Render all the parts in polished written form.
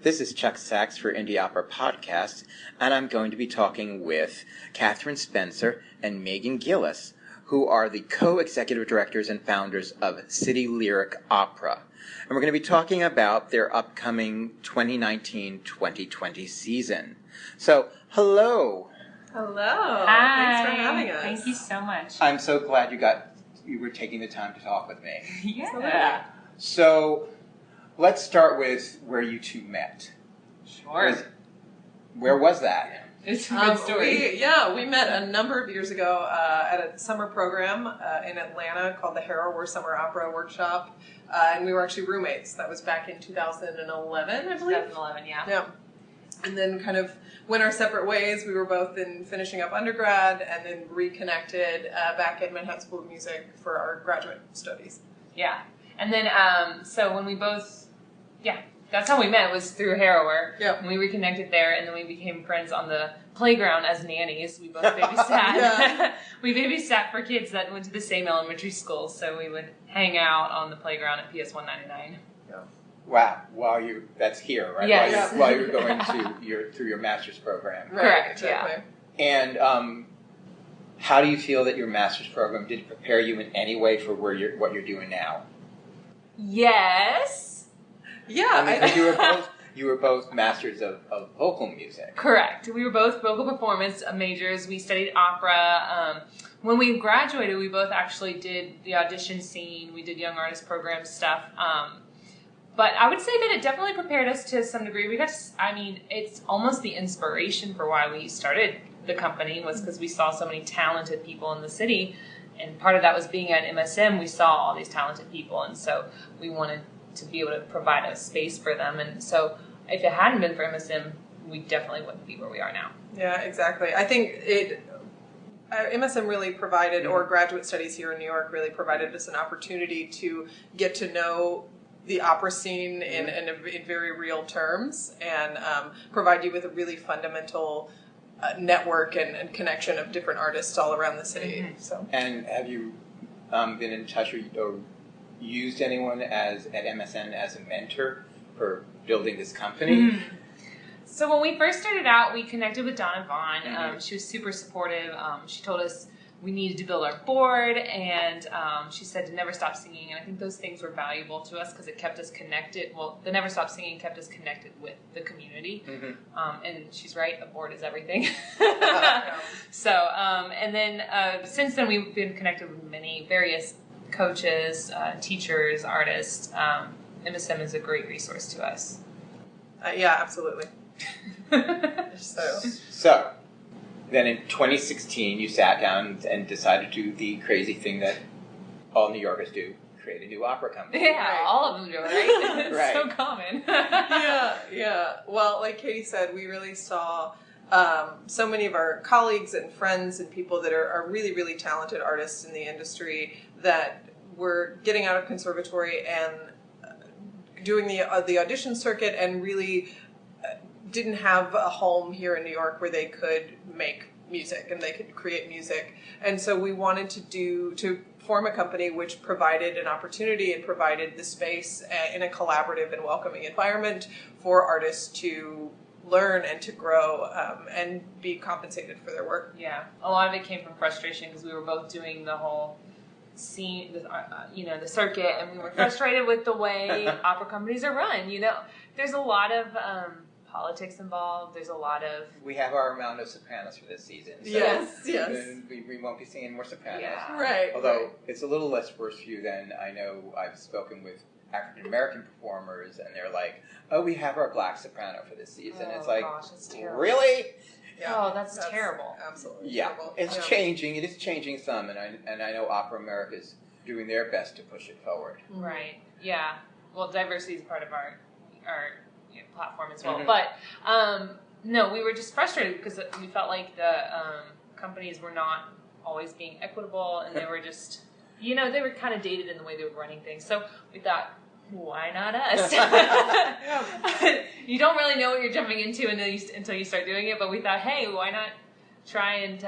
This is Chuck Sachs for Indie Opera Podcast, and I'm going to be talking with Kathleen Spencer and Megan Gillis, who are the co-executive directors and founders of City Lyric Opera. And we're going to be talking about their upcoming 2019-2020 season. So, hello. Hello. Hi. Thanks for having us. Thank you so much. I'm so glad you were taking the time to talk with me. Yeah. So, let's start with where you two met. Sure. Where was that? It's a good story. We met a number of years ago at a summer program in Atlanta called the Harrow Summer Opera Workshop, and we were actually roommates. That was back in 2011, I believe. 2011, yeah. Yeah. And then kind of went our separate ways. We were both in finishing up undergrad and then reconnected back at Manhattan School of Music for our graduate studies. Yeah. And then, so when we both, that's how we met, was through Harrower. Yeah. And we reconnected there, and then we became friends on the playground as nannies. We both babysat. Yeah. We babysat for kids that went to the same elementary school, so we would hang out on the playground at PS 199. Yeah. Wow, that's here, right? Yes. While you're going through your master's program. Right, Correct, exactly. And how do you feel that your master's program did prepare you in any way for what you're doing now? Yes. Yeah. Because you were both masters of vocal music. Correct. We were both vocal performance majors. We studied opera. When we graduated, we both actually did the audition scene. We did young artist program stuff. But I would say that it definitely prepared us to some degree. It's almost the inspiration for why we started the company was because we saw so many talented people in the city. And part of that was being at MSM. We saw all these talented people. And so we wanted to be able to provide a space for them. And so if it hadn't been for MSM, we definitely wouldn't be where we are now. Yeah, exactly. I think MSM really provided, or graduate studies here in New York really provided us an opportunity to get to know the opera scene in very real terms and provide you with a really fundamental network and connection of different artists all around the city. Mm-hmm. So. And have you been in touch or used anyone at MSN as a mentor for building this company? Mm-hmm. So when we first started out, we connected with Donna Anna. She was super supportive. She told us we needed to build our board, and she said to never stop singing. And I think those things were valuable to us because it kept us connected. Well, the never stop singing kept us connected with the community. Mm-hmm. And she's right, a board is everything. So, and then since then we've been connected with many various coaches, teachers, artists. MSM is a great resource to us. Yeah, absolutely. So, then in 2016, you sat down and decided to do the crazy thing that all New Yorkers do, create a new opera company. Yeah, right. All of them do it, right? It's right. so common. Yeah. Well, like Katie said, we really saw so many of our colleagues and friends and people that are really, really talented artists in the industry that were getting out of conservatory and doing the audition circuit and really didn't have a home here in New York where they could make music and they could create music. And so we wanted to form a company which provided an opportunity and provided the space in a collaborative and welcoming environment for artists to learn and to grow and be compensated for their work. Yeah, a lot of it came from frustration because we were both doing the whole scene, the circuit, and we were frustrated with the way opera companies are run. There's a lot of politics involved. There's a lot of... We have our amount of sopranos for this season. So yes. We won't be singing more sopranos. Yeah. Right. Although it's a little less worse for you than I know I've spoken with African American performers, and they're like, "Oh, we have our black soprano for this season." Oh, it's like, gosh, that's terrible. Really? Yeah. Oh, that's terrible. Absolutely. Yeah, terrible. it's changing. It is changing some, and I know Opera America is doing their best to push it forward. Right. Yeah. Well, diversity is part of our platform as well. Mm-hmm. But no, we were just frustrated because we felt like the companies were not always being equitable, and they were just, they were kind of dated in the way they were running things. So we thought, why not us? You don't really know what you're jumping into until you start doing it, but we thought, hey, why not try and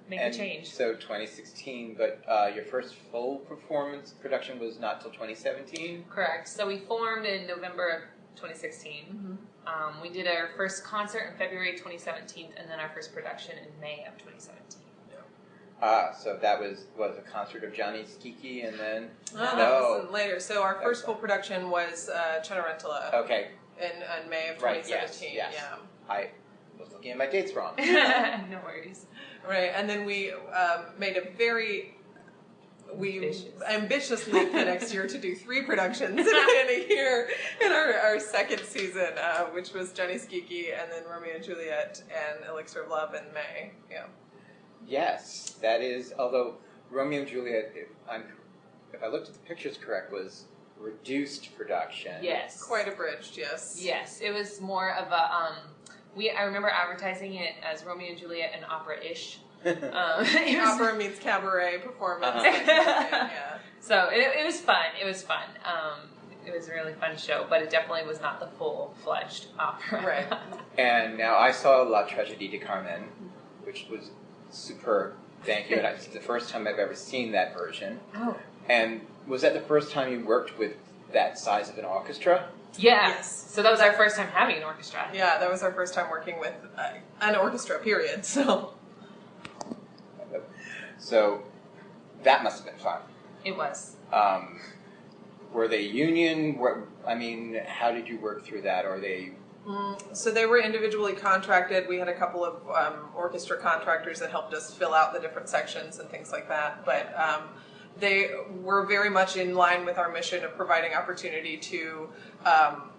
make a change? So 2016, but your first full performance production was not till 2017? Correct. So we formed in November of 2016. We did our first concert in February 2017, and then our first production in May of 2017. So that was a concert of Johnny Skiki, and then that was later. So our first full production was Cenerentola. Okay. In May of 2017. Right. Yes. Yeah. I was looking at my dates wrong. No worries. Right, and then we made ambitiously the next year to do 3 productions in a year in our second season, which was Johnny Skiki, and then Romeo and Juliet, and Elixir of Love in May. Yeah. Yes, that is. Although Romeo and Juliet, if I looked at the pictures correct, was reduced production. Yes. Quite abridged. Yes. Yes, it was more of a. I remember advertising it as Romeo and Juliet and opera-ish. Opera means cabaret performance. Uh-huh. So it was fun. It was fun. It was a really fun show, but it definitely was not the full-fledged opera. Right. And now I saw La Tragédie de Carmen, which was superb. Thank you. And it's the first time I've ever seen that version. Oh. And was that the first time you worked with that size of an orchestra? Yeah. Yes. So that was our first time having an orchestra. Yeah, that was our first time working with an orchestra, period. So that must have been fun. It was. Were they union? How did you work through that? Or they? So they were individually contracted. We had a couple of orchestra contractors that helped us fill out the different sections and things like that. But they were very much in line with our mission of providing opportunity to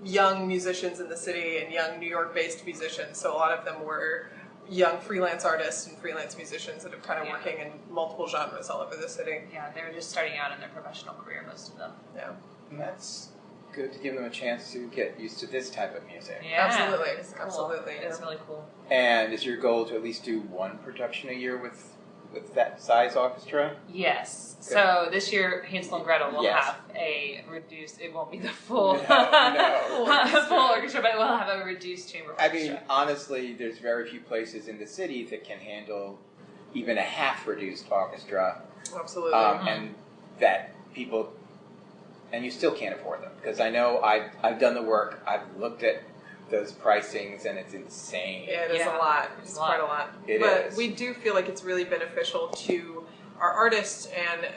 young musicians in the city and young New York-based musicians. So a lot of them were young freelance artists and freelance musicians that are kind of working in multiple genres all over the city. Yeah, they were just starting out in their professional career, most of them. Yeah. And that's good to give them a chance to get used to this type of music. Yeah, absolutely. It's cool. Absolutely. It's really cool. And is your goal to at least do 1 production a year with that size orchestra? Yes. Good. So this year, Hansel and Gretel will Yes. have a reduced. It won't be the full No. full orchestra, but it will have a reduced chamber orchestra. Honestly, there's very few places in the city that can handle even a half-reduced orchestra. Absolutely. And that people, and you still can't afford them. Because I know I've done the work, I've looked at those pricings, and it's insane. Yeah, it is a lot. It's quite a lot. But we do feel like it's really beneficial to our artists and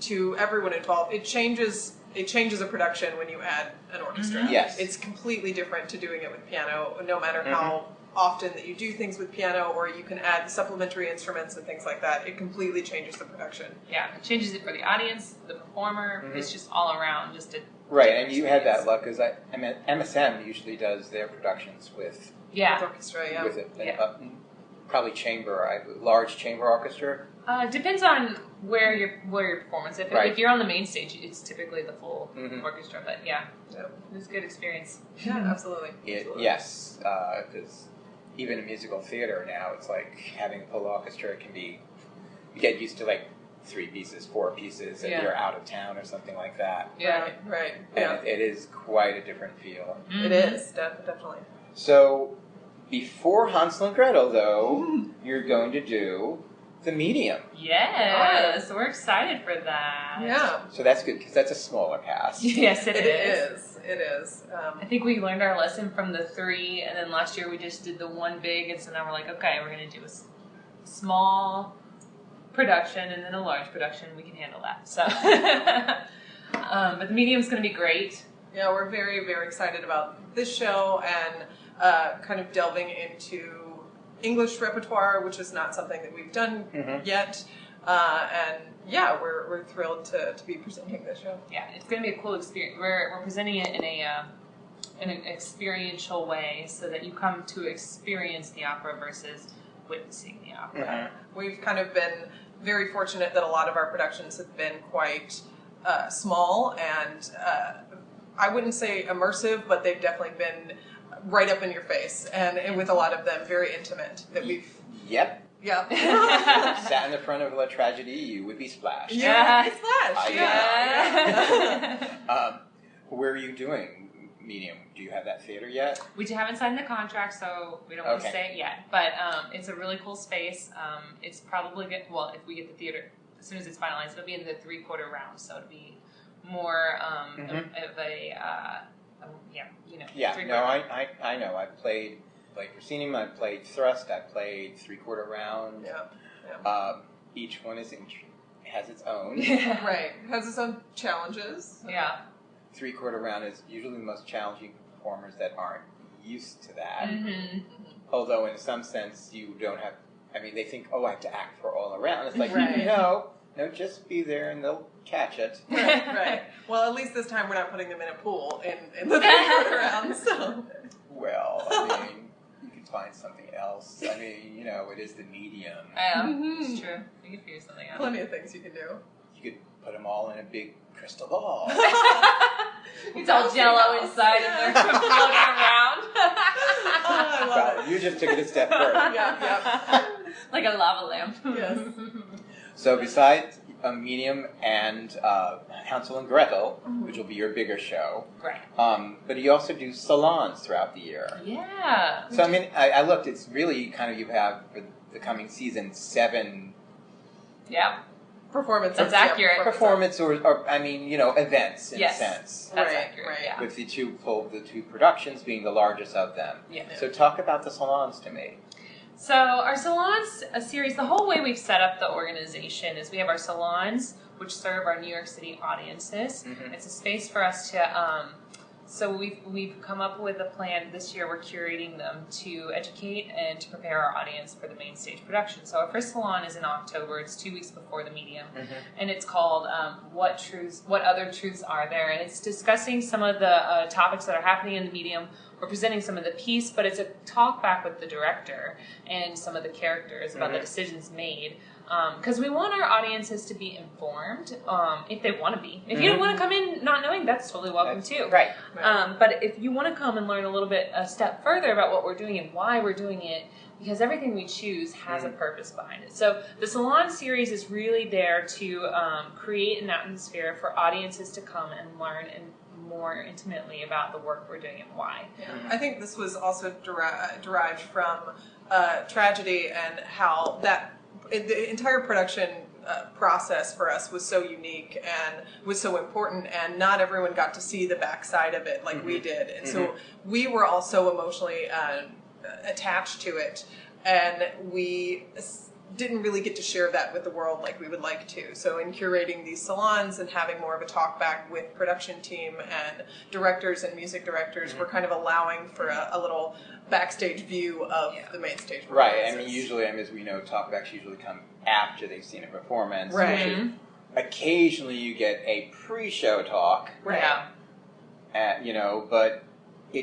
to everyone involved. It changes a production when you add an orchestra. Mm-hmm. Yes. It's completely different to doing it with piano, no matter how often that you do things with piano, or you can add supplementary instruments and things like that. It completely changes the production. Yeah, it changes it for the audience, the performer. It's just all around just a Right, and you had that luck because MSM usually does their productions with With orchestra, with probably large chamber orchestra. Depends on where your performance. If you're on the main stage, it's typically the full orchestra. But it was a good experience. Yeah, absolutely. Yes, because even in musical theater now, it's like having a full orchestra can be. You get used to like 3 pieces, 4 pieces, and you're out of town or something like that. Yeah, right. And it is quite a different feel. It is definitely. So, before Hansel and Gretel, though, you're going to do the medium. Yes, we're excited for that. Yeah. So that's good because that's a smaller cast. Yes, it is. It is. I think we learned our lesson from the 3, and then last year we just did the 1 big, and so now we're like, okay, we're going to do a small production and then a large production. We can handle that. So, but the medium's going to be great. Yeah, we're very, very excited about this show and kind of delving into English repertoire, which is not something that we've done yet. And yeah, we're thrilled to be presenting this show. Yeah, it's going to be a cool experience. We're presenting it in an experiential way, so that you come to experience the opera versus witnessing the opera. We've kind of been very fortunate that a lot of our productions have been quite small and I wouldn't say immersive, but they've definitely been right up in your face, and with a lot of them very intimate. That we've Yep. Sat in the front of La Tragédie, you would be splashed. Yeah, you would be splashed. Yeah. Where are you doing medium? Do you have that theater yet? We haven't signed the contract, so we don't want to say it yet. But it's a really cool space. It's probably good. Well, if we get the theater, as soon as it's finalized, it'll be in the 3/4 round, so it'll be more of Yeah, no, I know. I played proscenium, I played thrust, I played three-quarter round. Yeah. Each one has its own. Right. Has its own challenges. Yeah. Three-quarter round is usually the most challenging performers that aren't used to that. Mm-hmm. Although in some sense you don't have, they think, I have to act for all around. It's like, right. no, just be there and they'll catch it. Right. Well, at least this time we're not putting them in a pool in the three-quarter round, so. Well, you can find something else. It is the medium. Yeah, it's true. You can figure something out. Plenty of things you can do. You could put them all in a big crystal ball. It's all jello inside and they're floating around. I love it. You just took it a step further. Yeah. Like a lava lamp. Yes. So besides Medium and Hansel and Gretel, which will be your bigger show, right? But you also do salons throughout the year. Yeah. So I looked. It's really kind of, you have for the coming season 7. Yeah. Performances. That's accurate. Performance or events in a sense. That's right, accurate. Right. Yeah. With the two productions being the largest of them. Yeah. So talk about the salons to me. So our salons, a series, the whole way we've set up the organization is we have our salons, which serve our New York City audiences. Mm-hmm. It's a space for us to, so we've come up with a plan. This year we're curating them to educate and to prepare our audience for the main stage production. So our first salon is in October. It's 2 weeks before the medium. Mm-hmm. And it's called What Other Truths Are There? And it's discussing some of the topics that are happening in the medium. We're presenting some of the piece, but it's a talk back with the director and some of the characters about the decisions made. Because we want our audiences to be informed, if they want to be. If you don't want to come in not knowing, that's totally welcome too. Right. But if you want to come and learn a step further about what we're doing and why we're doing it, because everything we choose has a purpose behind it. So the Salon series is really there to create an atmosphere for audiences to come and learn and more intimately about the work we're doing and why. Yeah. I think this was also derived from tragedy and how the entire production process for us was so unique and was so important, and not everyone got to see the backside of it like we did. And so we were all so emotionally attached to it, and we didn't really get to share that with the world like we would like to. So in curating these salons and having more of a talk back with production team and directors and music directors, we're kind of allowing for a little backstage view of the main stage performances. Right. Usually, as we know, talkbacks usually come after they've seen a performance. Right. Occasionally you get a pre-show talk. Right. Yeah. But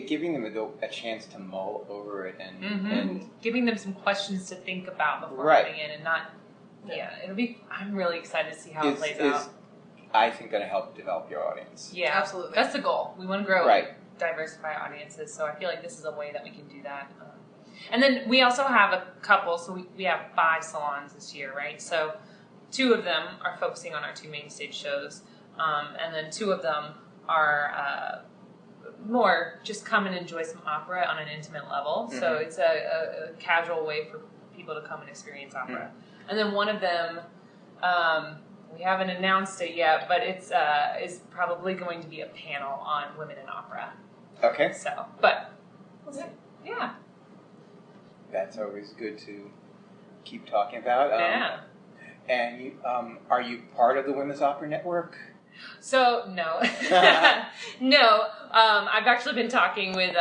giving them a chance to mull over it and giving them some questions to think about before getting in, and not. It'll be. I'm really excited to see how it plays out. I think going to help develop your audience. Yeah, absolutely. That's the goal. We want to grow, diversify audiences. So I feel like this is a way that we can do that. And then we also have a couple. So we have 5 salons this year, right? So 2 of them are focusing on our 2 main stage shows, and then 2 of them are. More just come and enjoy some opera on an intimate level. So it's a casual way for people to come and experience opera. And then one of them, we haven't announced it yet, but it's is probably going to be a panel on women in opera. Okay. So, but we'll see. Yeah. That's always good to keep talking about. And you, are you part of the Women's Opera Network? So, no. No. I've actually been talking with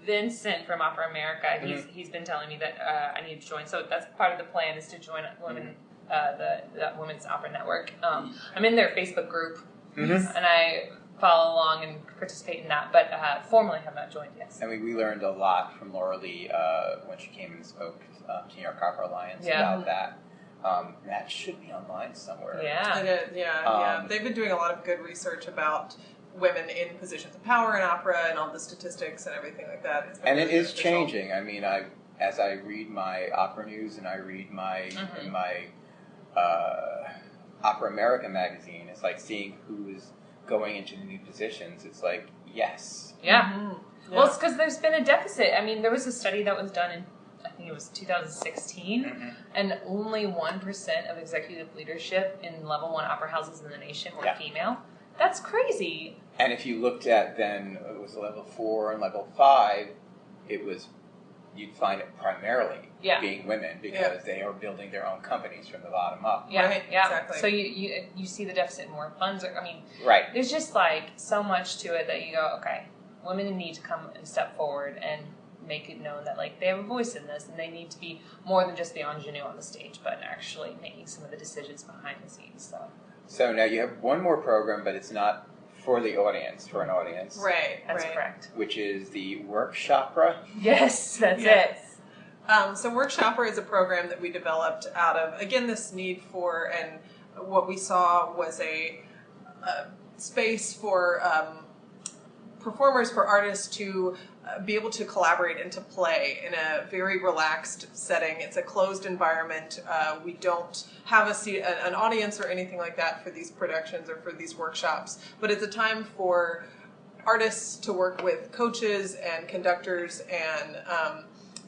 Vincent from Opera America. He's been telling me that I need to join. So that's part of the plan, is to join the Women's Opera Network. I'm in their Facebook group, and I follow along and participate in that, but formally have not joined yet. I mean, we learned a lot from Laura Lee when she came and spoke to New York Opera Alliance about that. That should be online somewhere. Yeah. It is, yeah. They've been doing a lot of good research about women in positions of power in opera and all the statistics and everything like that. And it is changing. I mean, as I read my opera news and I read my Opera America magazine, it's like seeing who is going into the new positions. It's like, yes. Yeah. Well, it's because there's been a deficit. I mean, there was a study that was done in, I think it was 2016, and only 1% of executive leadership in level 1 opera houses in the nation were female. That's crazy. And if you looked at then, it was level 4 and level 5, you'd find it primarily being women because they are building their own companies from the bottom up. Yeah, right, yeah. exactly. So you see the deficit in more funds. I mean, right. There's just like so much to it that you go, okay, women need to come and step forward and make it known that like they have a voice in this and they need to be more than just the ingenue on the stage, but actually making some of the decisions behind the scenes. So now you have one more program, but it's not for the audience, for an audience. Right, That's correct. Which is the Workshopera. Yes, that's Yes. it. So Workshopera is a program that we developed out of, again, this need for, and what we saw was a space for performers, for artists to be able to collaborate and to play in a very relaxed setting. It's a closed environment. We don't have an audience or anything like that for these productions or for these workshops, but it's a time for artists to work with coaches and conductors and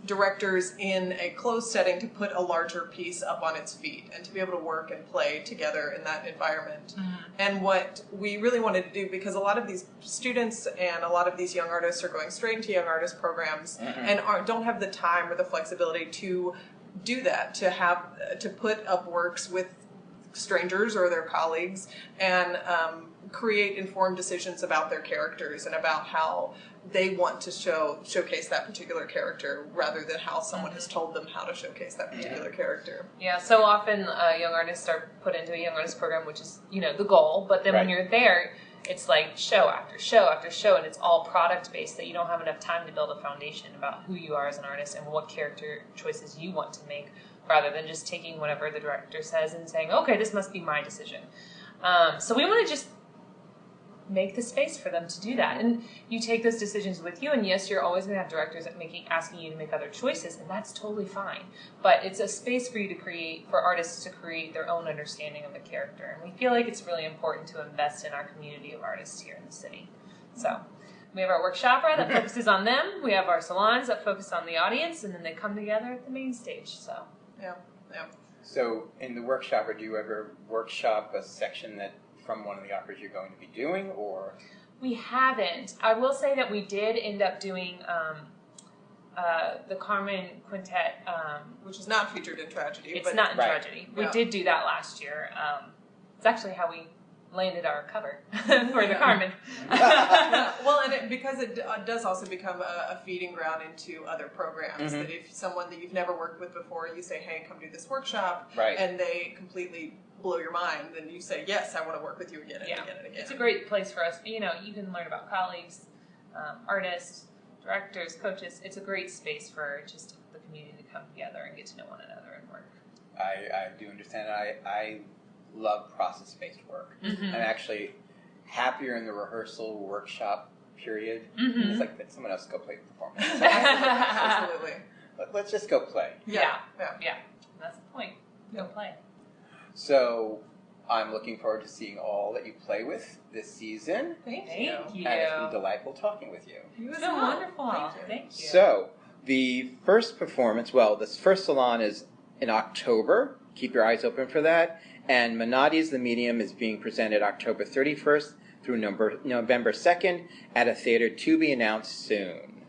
directors in a closed setting to put a larger piece up on its feet and to be able to work and play together in that environment. Mm-hmm. And what we really wanted to do, because a lot of these students and a lot of these young artists are going straight into young artist programs and don't have the time or the flexibility to do that, to put up works with strangers or their colleagues and create informed decisions about their characters and about how they want to showcase that particular character rather than how someone has told them how to showcase that particular character. Yeah, so often young artists are put into a young artist program, which is, the goal, but then when you're there, it's like show after show after show, and it's all product-based, that you don't have enough time to build a foundation about who you are as an artist and what character choices you want to make, rather than just taking whatever the director says and saying, okay, this must be my decision. So we want to just make the space for them to do that. And you take those decisions with you, and yes, you're always going to have directors asking you to make other choices, and that's totally fine. But it's a space for you to create, for artists to create their own understanding of the character. And we feel like it's really important to invest in our community of artists here in the city. So we have our Workshopera that focuses on them. We have our salons that focus on the audience, and then they come together at the main stage. So yeah. So in the Workshopera, do you ever workshop a section from one of the operas you're going to be doing, or? We haven't. I will say that we did end up doing the Carmen Quintet, which is not featured in Tragedy. It's not in Tragedy. We did do that last year. It's actually how we landed our cover for the Carmen. Well, and because it does also become a feeding ground into other programs. That if someone that you've never worked with before, you say, hey, come do this workshop, and they completely blow your mind, then you say, yes, I want to work with you again and again and again. It's a great place for us. You can learn about colleagues, artists, directors, coaches. It's a great space for just the community to come together and get to know one another and work. I do understand. I love process-based work. I'm actually happier in the rehearsal workshop period. It's like that someone else go play the performance. Absolutely. Let's just go play. Yeah. That's the point. Go play. So I'm looking forward to seeing all that you play with this season. Thank you. And it's been delightful talking with you. It was wonderful. Thank you. So the first performance, this first salon is in October. Keep your eyes open for that. And Manatti's The Medium is being presented October 31st through November 2nd at a theater to be announced soon.